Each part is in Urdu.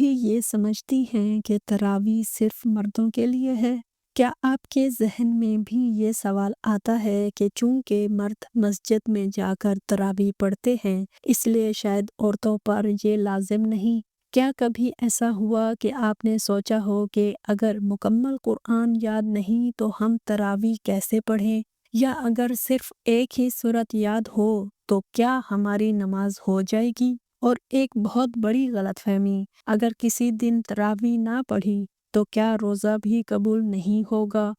بھی یہ سمجھتی ہیں کہ تراویح صرف مردوں کے لیے ہے؟ کیا آپ کے ذہن میں بھی یہ سوال آتا ہے کہ چونکہ مرد مسجد میں جا کر تراویح پڑھتے ہیں اس لیے شاید عورتوں پر یہ لازم نہیں؟ کیا کبھی ایسا ہوا کہ آپ نے سوچا ہو کہ اگر مکمل قرآن یاد نہیں تو ہم تراویح کیسے پڑھیں؟ یا اگر صرف ایک ہی سورت یاد ہو تو کیا ہماری نماز ہو جائے گی؟ اور ایک بہت بڑی غلط فہمی، اگر کسی دن تراویح نہ پڑھی تو کیا روزہ بھی قبول نہیں ہوگا؟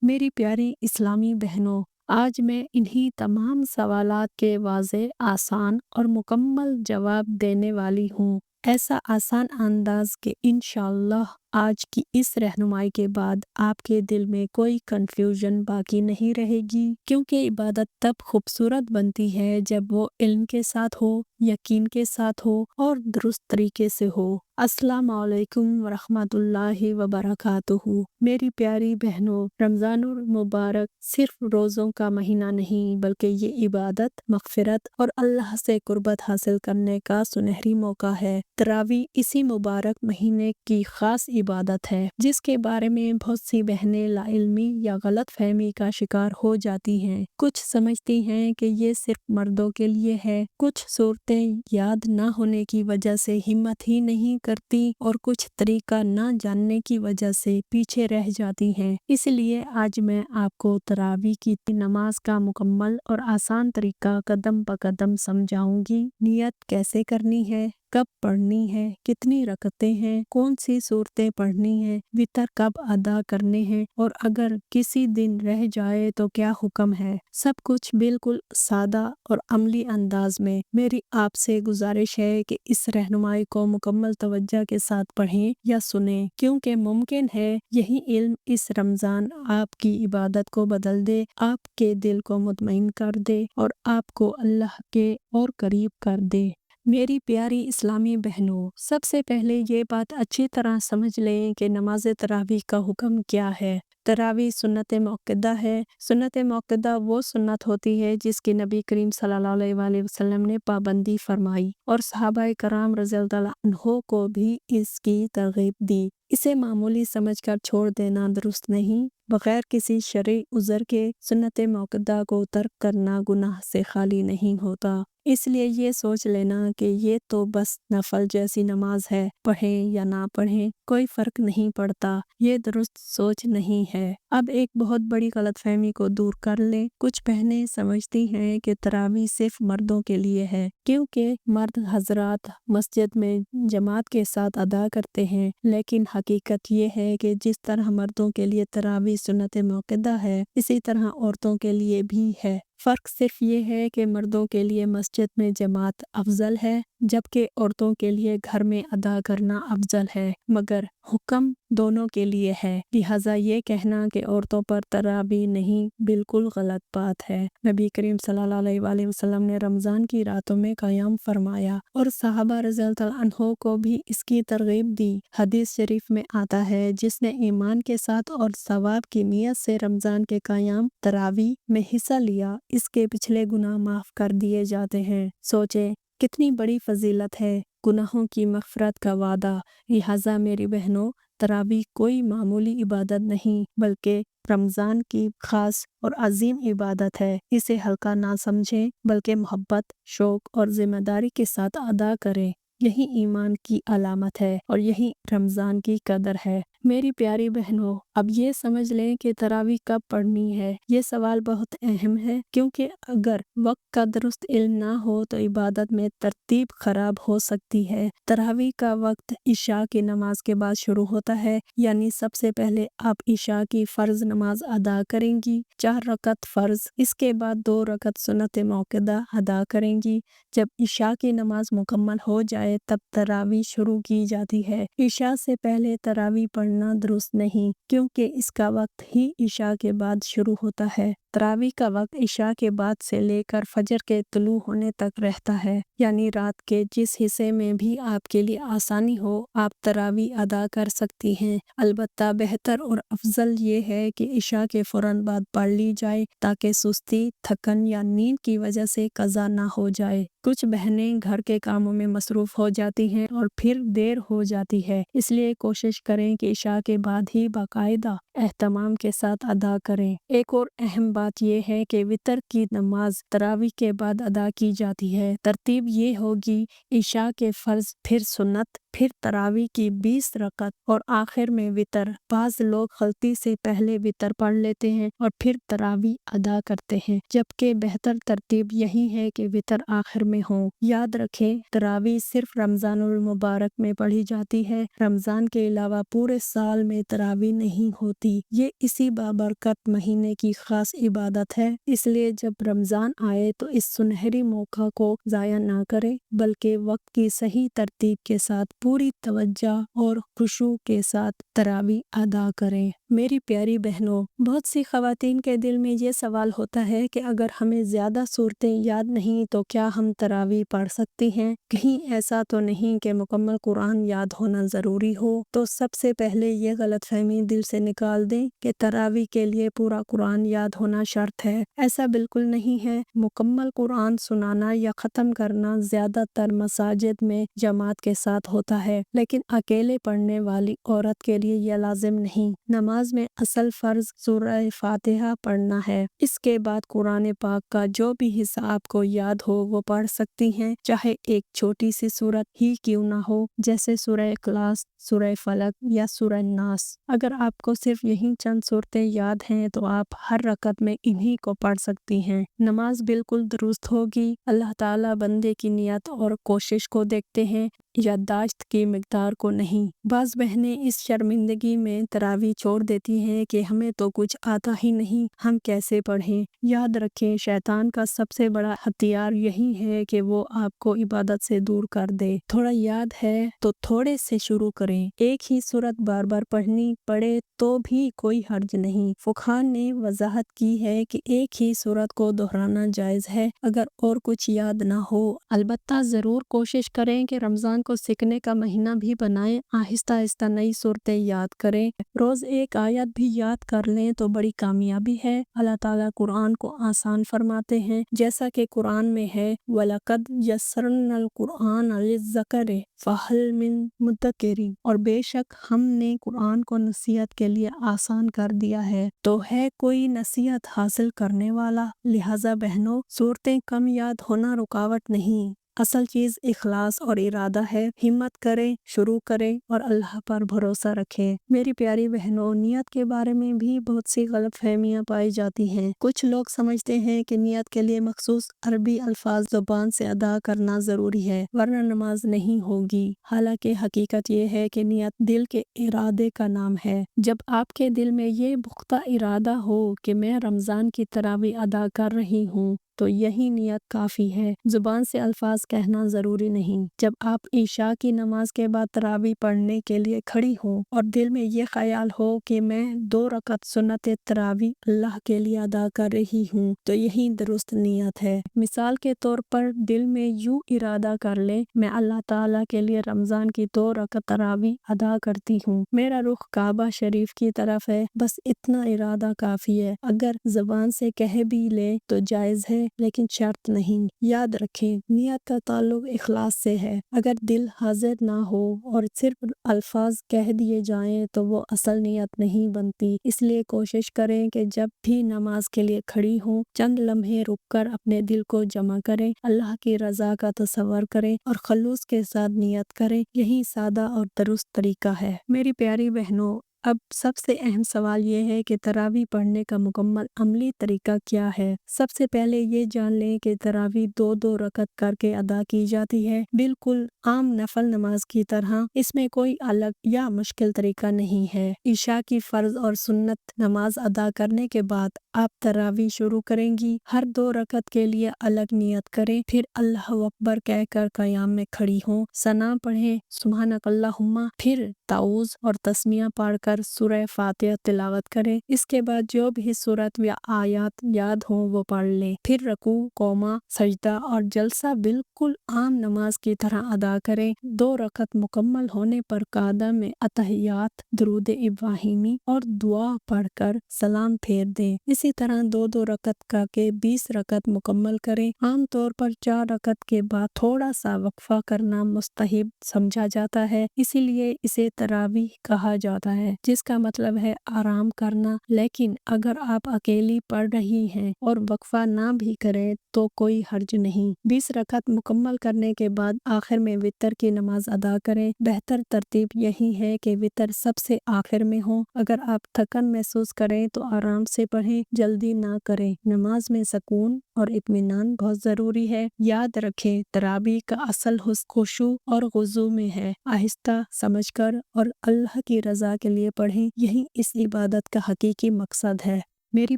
میری پیاری اسلامی بہنوں، آج میں انہی تمام سوالات کے واضح، آسان اور مکمل جواب دینے والی ہوں، ایسا آسان انداز کہ انشاءاللہ آج کی اس رہنمائی کے بعد آپ کے دل میں کوئی کنفیوژن باقی نہیں رہے گی، کیونکہ عبادت تب خوبصورت بنتی ہے جب وہ علم کے ساتھ ہو، یقین کے ساتھ ہو اور درست طریقے سے ہو۔ السلام علیکم ورحمۃ اللہ وبرکاتہ۔ میری پیاری بہنوں، رمضان المبارک صرف روزوں کا مہینہ نہیں بلکہ یہ عبادت، مغفرت اور اللہ سے قربت حاصل کرنے کا سنہری موقع ہے۔ تراویح اسی مبارک مہینے کی خاص عبادت ہے جس کے بارے میں بہت سی بہنیں لا علمی یا غلط فہمی کا شکار ہو جاتی ہیں۔ کچھ سمجھتی ہیں کہ یہ صرف مردوں کے لیے ہے، کچھ صورتیں یاد نہ ہونے کی وجہ سے ہمت ہی نہیں کرتی اور کچھ طریقہ نہ جاننے کی وجہ سے پیچھے رہ جاتی ہیں۔ اس لیے آج میں آپ کو تراویح کی نماز کا مکمل اور آسان طریقہ قدم بہ قدم سمجھاؤں گی۔ نیت کیسے کرنی ہے، کب پڑھنی ہے، کتنی رکعتیں ہیں، کون سی صورتیں پڑھنی ہیں، وتر کب ادا کرنے ہیں اور اگر کسی دن رہ جائے تو کیا حکم ہے، سب کچھ بالکل سادہ اور عملی انداز میں۔ میری آپ سے گزارش ہے کہ اس رہنمائی کو مکمل توجہ کے ساتھ پڑھیں یا سنیں، کیونکہ ممکن ہے یہی علم اس رمضان آپ کی عبادت کو بدل دے، آپ کے دل کو مطمئن کر دے اور آپ کو اللہ کے اور قریب کر دے۔ میری پیاری اسلامی بہنوں، سب سے پہلے یہ بات اچھی طرح سمجھ لیں کہ نماز تراویح کا حکم کیا ہے۔ تراویح سنت موقدہ ہے۔ سنت موقدہ وہ سنت ہوتی ہے جس کی نبی کریم صلی اللہ علیہ وآلہ وسلم نے پابندی فرمائی اور صحابہ کرام رضی اللہ عنہ کو بھی اس کی ترغیب دی۔ اسے معمولی سمجھ کر چھوڑ دینا درست نہیں۔ بغیر کسی شرعی عذر کے سنت موقدہ کو ترک کرنا گناہ سے خالی نہیں ہوتا۔ اس لیے یہ سوچ لینا کہ یہ تو بس نفل جیسی نماز ہے، پڑھیں یا نہ پڑھیں کوئی فرق نہیں پڑتا، یہ درست سوچ نہیں ہے۔ اب ایک بہت بڑی غلط فہمی کو دور کر لیں۔ کچھ بہنیں سمجھتی ہیں کہ تراویح صرف مردوں کے لیے ہے کیونکہ مرد حضرات مسجد میں جماعت کے ساتھ ادا کرتے ہیں، لیکن حقیقت یہ ہے کہ جس طرح مردوں کے لیے تراویح سنت موقدہ ہے اسی طرح عورتوں کے لیے بھی ہے۔ فرق صرف یہ ہے کہ مردوں کے لیے مسجد میں جماعت افضل ہے جبکہ عورتوں کے لیے گھر میں ادا کرنا افضل ہے، مگر حکم دونوں کے لیے ہے۔ لہٰذا یہ کہنا کہ عورتوں پر تراویح نہیں بالکل غلط بات ہے۔ نبی کریم صلی اللہ علیہ وآلہ وسلم نے رمضان کی راتوں میں قیام فرمایا اور صحابہ رضی اللہ عنہ کو بھی اس کی ترغیب دی۔ حدیث شریف میں آتا ہے جس نے ایمان کے ساتھ اور ثواب کی نیت سے رمضان کے قیام تراویح میں حصہ لیا اس کے پچھلے گناہ معاف کر دیے جاتے ہیں۔ سوچیں کتنی بڑی فضیلت ہے، گناہوں کی مغفرت کا وعدہ۔ لہٰذا میری بہنوں، تراویح کوئی معمولی عبادت نہیں بلکہ رمضان کی خاص اور عظیم عبادت ہے۔ اسے ہلکا نہ سمجھیں بلکہ محبت، شوق اور ذمہ داری کے ساتھ ادا کریں۔ یہی ایمان کی علامت ہے اور یہی رمضان کی قدر ہے۔ میری پیاری بہنوں، اب یہ سمجھ لیں کہ تراویح کب پڑھنی ہے۔ یہ سوال بہت اہم ہے کیونکہ اگر وقت کا درست علم نہ ہو تو عبادت میں ترتیب خراب ہو سکتی ہے۔ تراویح کا وقت عشاء کی نماز کے بعد شروع ہوتا ہے، یعنی سب سے پہلے آپ عشاء کی فرض نماز ادا کریں گی، 4 رکعت فرض، اس کے بعد 2 رکعت سنت موقدہ ادا کریں گی۔ جب عشاء کی نماز مکمل ہو جائے تب تراویح شروع کی جاتی ہے۔ عشاء سے پہلے تراویح پڑھنا درست نہیں کیونکہ اس کا وقت ہی عشاء کے بعد شروع ہوتا ہے۔ تراویح کا وقت عشاء کے بعد سے لے کر فجر کے طلوع ہونے تک رہتا ہے، یعنی رات کے جس حصے میں بھی آپ کے لیے آسانی ہو آپ تراویح ادا کر سکتی ہیں۔ البتہ بہتر اور افضل یہ ہے کہ عشاء کے فوراً بعد پڑھ لی جائے تاکہ سستی، تھکن یا نیند کی وجہ سے قضا نہ ہو جائے۔ کچھ بہنیں گھر کے کاموں میں مصروف ہو جاتی ہیں اور پھر دیر ہو جاتی ہے، اس لیے کوشش کریں کہ عشاء کے بعد ہی باقاعدہ اہتمام کے ساتھ ادا کریں۔ ایک اور اہم بات یہ ہے کہ وتر کی نماز تراویح کے بعد ادا کی جاتی ہے۔ ترتیب یہ ہوگی: عشاء کے فرض، پھر سنت، پھر تراویح کی 20 رکعت اور آخر میں وتر۔ بعض لوگ غلطی سے پہلے وتر پڑھ لیتے ہیں اور پھر تراویح ادا کرتے ہیں، جبکہ بہتر ترتیب یہی ہے کہ وتر آخر میں ہو۔ یاد رکھیں، تراویح صرف رمضان المبارک میں پڑھی جاتی ہے۔ رمضان کے علاوہ پورے سال میں تراویح نہیں ہوتی۔ یہ اسی بابرکت مہینے کی خاص عبادت ہے، اس لیے جب رمضان آئے تو اس سنہری موقع کو ضائع نہ کریں، بلکہ وقت کی صحیح ترتیب کے ساتھ پوری توجہ اور خشوع کے ساتھ تراویح ادا کریں۔ میری پیاری بہنوں، بہت سی خواتین کے دل میں یہ سوال ہوتا ہے کہ اگر ہمیں زیادہ صورتیں یاد نہیں تو کیا ہم تراویح پڑھ سکتی ہیں؟ کہیں ایسا تو نہیں کہ مکمل قرآن یاد ہونا ضروری ہو؟ تو سب سے پہلے یہ غلط فہمی دل سے نکال دیں کہ تراویح کے لیے پورا قرآن یاد ہونا شرط ہے۔ ایسا بالکل نہیں ہے۔ مکمل قرآن سنانا یا ختم کرنا زیادہ تر مساجد میں جماعت کے ساتھ ہوتا ہے، لیکن اکیلے پڑھنے والی عورت کے لیے یہ لازم نہیں۔ نماز میں اصل فرض سورہ فاتحہ پڑھنا ہے۔ اس کے بعد قرآن پاک کا جو بھی حصہ آپ کو یاد ہو وہ پڑھ سکتی ہیں، چاہے ایک چھوٹی سی سورت ہی کیوں نہ ہو، جیسے سورہ اخلاص، سورہ فلق یا سورہ ناس۔ اگر آپ کو صرف یہی چند صورتیں یاد ہیں تو آپ ہر رکعت میں انہی کو پڑھ سکتی ہیں۔ نماز بالکل درست ہوگی۔ اللہ تعالیٰ بندے کی نیت اور کوشش کو دیکھتے ہیں، یادداشت کی مقدار کو نہیں۔ بعض بہنیں اس شرمندگی میں تراویح چھوڑ دیتی ہیں کہ ہمیں تو کچھ آتا ہی نہیں، ہم کیسے پڑھیں؟ یاد رکھیں، شیطان کا سب سے بڑا ہتھیار یہی ہے کہ وہ آپ کو عبادت سے دور کر دے۔ تھوڑا یاد ہے تو تھوڑے سے شروع کریں۔ ایک ہی صورت بار بار پڑھنی پڑے تو بھی کوئی حرج نہیں۔ فقہاء نے وضاحت کی ہے کہ ایک ہی صورت کو دہرانا جائز ہے اگر اور کچھ یاد نہ ہو۔ البتہ ضرور کوشش کریں کہ رمضان کو سیکھنے کا مہینہ بھی بنائیں، آہستہ آہستہ نئی صورتیں یاد کریں۔ روز ایک آیت بھی یاد کر لیں تو بڑی کامیابی ہے۔ اللہ تعالیٰ قرآن کو آسان فرماتے ہیں، جیسا کہ قرآن میں ہے وَلَقَدْ يَسَّرْنَا الْقُرْآنَ لِلذِّكْرِ فَهَلْ مِن مُدَّكِرٍ، اور بے شک ہم نے قرآن کو نصیحت کے لیے آسان کر دیا ہے، تو ہے کوئی نصیحت حاصل کرنے والا؟ لہٰذا بہنوں، صورتیں کم یاد ہونا رکاوٹ نہیں، اصل چیز اخلاص اور ارادہ ہے۔ ہمت کریں، شروع کریں اور اللہ پر بھروسہ رکھیں۔ میری پیاری بہنوں، نیت کے بارے میں بھی بہت سی غلط فہمیاں پائی جاتی ہیں۔ کچھ لوگ سمجھتے ہیں کہ نیت کے لیے مخصوص عربی الفاظ زبان سے ادا کرنا ضروری ہے، ورنہ نماز نہیں ہوگی۔ حالانکہ حقیقت یہ ہے کہ نیت دل کے ارادے کا نام ہے۔ جب آپ کے دل میں یہ پختہ ارادہ ہو کہ میں رمضان کی تراویح ادا کر رہی ہوں، تو یہی نیت کافی ہے، زبان سے الفاظ کہنا ضروری نہیں۔ جب آپ عشاء کی نماز کے بعد تراویح پڑھنے کے لیے کھڑی ہوں اور دل میں یہ خیال ہو کہ میں 2 رکعت سنت تراویح اللہ کے لیے ادا کر رہی ہوں، تو یہی درست نیت ہے۔ مثال کے طور پر دل میں یوں ارادہ کر لیں، میں اللہ تعالیٰ کے لیے رمضان کی 2 رکعت تراویح ادا کرتی ہوں، میرا رخ کعبہ شریف کی طرف ہے، بس اتنا ارادہ کافی ہے۔ اگر زبان سے کہہ بھی لیں تو جائز ہے، لیکن شرط نہیں۔ یاد رکھیں، نیت کا تعلق اخلاص سے ہے۔ اگر دل حاضر نہ ہو اور صرف الفاظ کہہ دیے جائیں تو وہ اصل نیت نہیں بنتی۔ اس لیے کوشش کریں کہ جب بھی نماز کے لیے کھڑی ہوں، چند لمحے رک کر اپنے دل کو جمع کریں، اللہ کی رضا کا تصور کریں اور خلوص کے ساتھ نیت کریں۔ یہی سادہ اور درست طریقہ ہے۔ میری پیاری بہنوں، اب سب سے اہم سوال یہ ہے کہ تراویح پڑھنے کا مکمل عملی طریقہ کیا ہے؟ سب سے پہلے یہ جان لیں کہ تراویح 2 رکعت کر کے ادا کی جاتی ہے، بالکل عام نفل نماز کی طرح۔ اس میں کوئی الگ یا مشکل طریقہ نہیں ہے۔ عشاء کی فرض اور سنت نماز ادا کرنے کے بعد آپ تراویح شروع کریں گی۔ ہر 2 رکعت کے لیے الگ نیت کریں، پھر اللہ اکبر کہہ کر قیام میں کھڑی ہوں، ثنا پڑھیں سبحانک اللہم، پھر تعوذ اور تسمیہ پڑھ کر کر سورہ فاتحہ تلاوت کریں۔ اس کے بعد جو بھی صورت یا آیات یاد ہوں وہ پڑھ لیں، پھر رکوع، قوما، سجدہ اور جلسہ بالکل عام نماز کی طرح ادا کریں۔ 2 رکعت مکمل ہونے پر قعدہ میں اتحیات، درود ابراہیمی اور دعا پڑھ کر سلام پھیر دیں۔ اسی طرح 2 رکعت کا کے 20 رکعت مکمل کریں۔ عام طور پر 4 رکعت کے بعد تھوڑا سا وقفہ کرنا مستحب سمجھا جاتا ہے، اسی لیے اسے تراویح کہا جاتا ہے، جس کا مطلب ہے آرام کرنا۔ لیکن اگر آپ اکیلی پڑھ رہی ہیں اور وقفہ نہ بھی کریں تو کوئی حرج نہیں۔ 20 رکعت مکمل کرنے کے بعد آخر میں وتر کی نماز ادا کریں۔ بہتر ترتیب یہی ہے کہ وتر سب سے آخر میں ہو۔ اگر آپ تھکن محسوس کریں تو آرام سے پڑھیں، جلدی نہ کریں۔ نماز میں سکون اور اطمینان بہت ضروری ہے۔ یاد رکھیں، تراویح کا اصل حسن خشوع اور خضوع میں ہے۔ آہستہ سمجھ کر اور اللہ کی رضا کے لیے پڑھیں، یہی اس عبادت کا حقیقی مقصد ہے۔ میری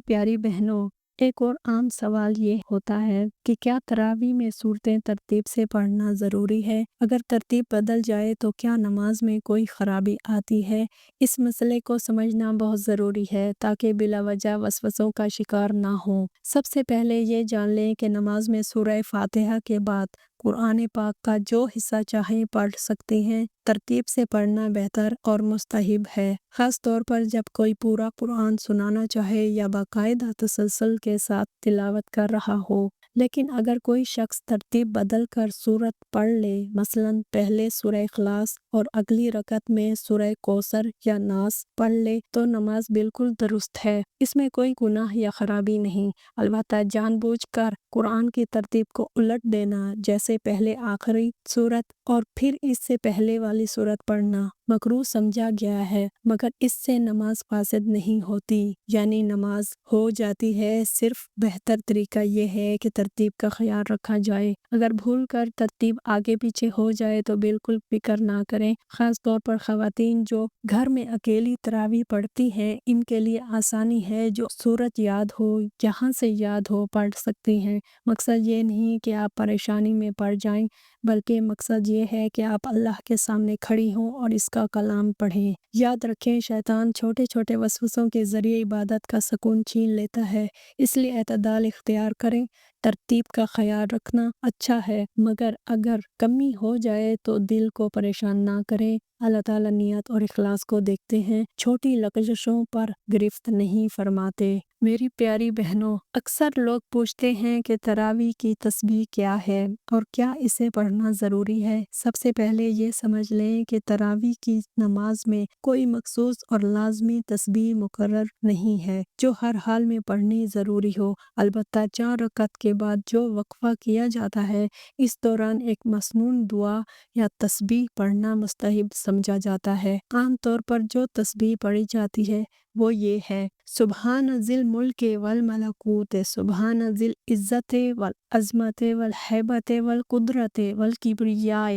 پیاری بہنوں، ایک اور عام سوال یہ ہوتا ہے کہ کیا تراویح میں سورتیں ترتیب سے پڑھنا ضروری ہے؟ اگر ترتیب بدل جائے تو کیا نماز میں کوئی خرابی آتی ہے؟ اس مسئلے کو سمجھنا بہت ضروری ہے تاکہ بلا وجہ وسوسوں کا شکار نہ ہوں۔ سب سے پہلے یہ جان لیں کہ نماز میں سورہ فاتحہ کے بعد قرآن پاک کا جو حصہ چاہیں پڑھ سکتے ہیں۔ ترتیب سے پڑھنا بہتر اور مستحب ہے، خاص طور پر جب کوئی پورا قرآن سنانا چاہے یا باقاعدہ تسلسل کے ساتھ تلاوت کر رہا ہو۔ لیکن اگر کوئی شخص ترتیب بدل کر سورت پڑھ لے، مثلاً پہلے سورہ اخلاص اور اگلی رکعت میں سورہ کوثر یا ناس پڑھ لے تو نماز بالکل درست ہے، اس میں کوئی گناہ یا خرابی نہیں۔ البتہ جان بوجھ کر قرآن کی ترتیب کو الٹ دینا، جیسے پہلے آخری سورت اور پھر اس سے پہلے والی سورت پڑھنا، مکروہ سمجھا گیا ہے، مگر اس سے نماز فاسد نہیں ہوتی، یعنی نماز ہو جاتی ہے۔ صرف بہتر طریقہ یہ ہے کہ ترتیب کا خیال رکھا جائے۔ اگر بھول کر ترتیب آگے پیچھے ہو جائے تو بالکل فکر نہ کریں۔ خاص طور پر خواتین جو گھر میں اکیلی تراویح پڑھتی ہیں، ان کے لیے آسانی ہے، جو سورت یاد ہو، جہاں سے یاد ہو پڑھ سکتی ہیں۔ مقصد یہ نہیں کہ آپ پریشانی میں پڑ جائیں، بلکہ مقصد یہ ہے کہ آپ اللہ کے سامنے کھڑی ہوں اور اس کا کلام پڑھیں۔ یاد رکھیں، شیطان چھوٹے چھوٹے وسوسوں کے ذریعے عبادت کا سکون چھین لیتا ہے، اس لیے اعتدال اختیار کریں۔ ترتیب کا خیال رکھنا اچھا ہے، مگر اگر کمی ہو جائے تو دل کو پریشان نہ کریں۔ اللہ تعالیٰ نیت اور اخلاص کو دیکھتے ہیں، چھوٹی لغزشوں پر گرفت نہیں فرماتے۔ میری پیاری بہنوں، اکثر لوگ پوچھتے ہیں کہ تراویح کی تسبیح کیا ہے اور کیا اسے پڑھنا ضروری ہے۔ سب سے پہلے یہ سمجھ لیں کہ تراویح کی نماز میں کوئی مخصوص اور لازمی تسبیح مقرر نہیں ہے جو ہر حال میں پڑھنی ضروری ہو۔ البتہ 4 رکعت کے بعد جو وقفہ کیا جاتا ہے، اس دوران ایک مسنون دعا یا تسبیح پڑھنا مستحب سمجھا جاتا ہے۔ عام طور پر جو تسبیح پڑھی جاتی ہے وہ یہ ہے: سبحان ذی الملک والملکوت، سبحان ذی العزت والعظمت والہیبت والقدرت والکبریاء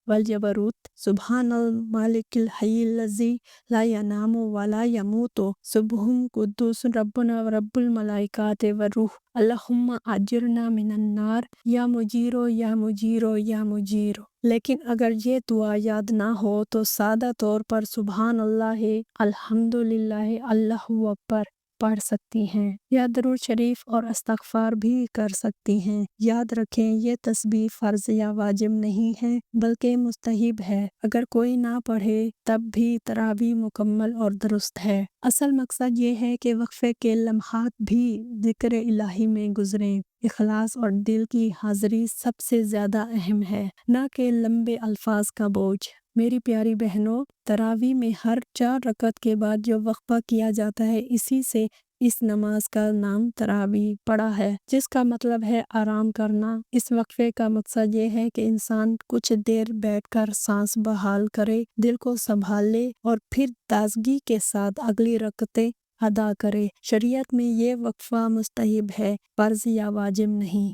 والجبروت، سبحان الملک الحی الذی لا ینام ولا یموت، سبحان قدوس ربنا ورب الملائکۃ والروح، اللہم اجرنا من النار، یا مجیرو یا مجیرو یا مجیرو۔ لیکن اگر یہ دعا یاد نہ ہو تو سادہ طور پر سبحان اللہ، الحمدللہ، اللہ اکبر پڑھ سکتی ہیں، یا درود شریف اور استغفار بھی کر سکتی ہیں۔ یاد رکھیں، یہ تسبیح فرض یا واجب نہیں ہے، بلکہ مستحب ہے۔ اگر کوئی نہ پڑھے تب بھی تراویح مکمل اور درست ہے۔ اصل مقصد یہ ہے کہ وقفے کے لمحات بھی ذکر الہی میں گزریں۔ اخلاص اور دل کی حاضری سب سے زیادہ اہم ہے، نہ کہ لمبے الفاظ کا بوجھ۔ میری پیاری بہنوں، تراویح میں ہر 4 رکعت کے بعد جو وقفہ کیا جاتا ہے، اسی سے اس نماز کا نام تراویح پڑا ہے، جس کا مطلب ہے آرام کرنا۔ اس وقفے کا مقصد یہ ہے کہ انسان کچھ دیر بیٹھ کر سانس بحال کرے، دل کو سنبھال لے اور پھر تازگی کے ساتھ اگلی رکعتیں ادا کرے۔ شریعت میں یہ وقفہ مستحب ہے، فرض یا واجب نہیں۔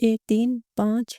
1, 3, 5,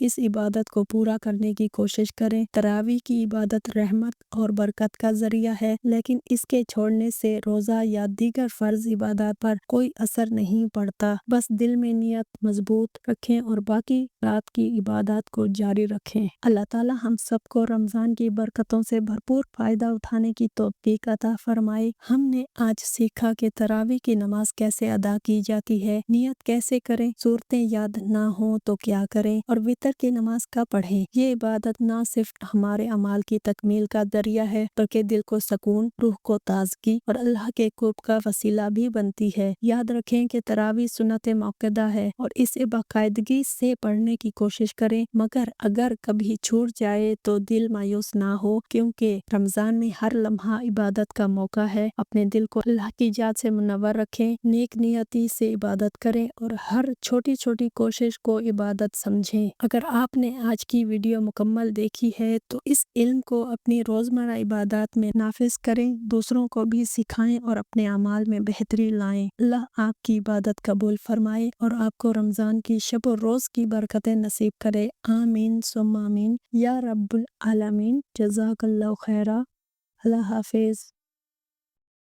اس عبادت کو پورا کرنے کی کوشش کریں۔ تراویح کی عبادت رحمت اور برکت کا ذریعہ ہے، لیکن اس کے چھوڑنے سے روزہ یا دیگر فرض عبادات پر کوئی اثر نہیں پڑتا۔ بس دل میں نیت مضبوط رکھیں اور باقی رات کی عبادات کو جاری رکھیں۔ اللہ تعالی ہم سب کو رمضان کی برکتوں سے بھرپور فائدہ اٹھانے کی توفیق عطا فرمائے۔ ہم نے آج سیکھا کہ تراویح کی نماز کیسے ادا کی جاتی ہے، نیت کیسے کریں، صورتیں یاد نہ ہوں تو کیا کریں اور وتر کی نماز کب پڑھیں۔ یہ عبادت نہ صرف ہمارے اعمال کی تکمیل کا ذریعہ ہے بلکہ دل کو سکون، روح کو تازگی اور اللہ کے قرب کا وسیلہ بھی بنتی ہے۔ یاد رکھیں کہ تراویح سنت موقدہ ہے اور اسے باقاعدگی سے پڑھنے کی کوشش کریں، مگر اگر کبھی چھوٹ جائے تو دل مایوس نہ ہو، کیونکہ رمضان میں ہر لمحہ عبادت کا موقع ہے۔ اپنے دل کو اللہ کی یاد سے منور رکھیں، نیک نیتی سے عبادت کریں اور ہر چھوٹی چھوٹی کوشش کو عبادت سمجھیں۔ اگر آپ نے آج کی ویڈیو مکمل دیکھی ہے تو اس علم کو اپنی روزمرہ عبادات میں نافذ کریں، دوسروں کو بھی سکھائیں اور اپنے اعمال میں بہتری لائیں۔ اللہ آپ کی عبادت قبول فرمائے اور آپ کو رمضان کی شب و روز کی برکتیں نصیب کرے۔ آمین ثم آمین یا رب العالمین۔ جزاک اللہ خیرہ۔ اللہ حافظ۔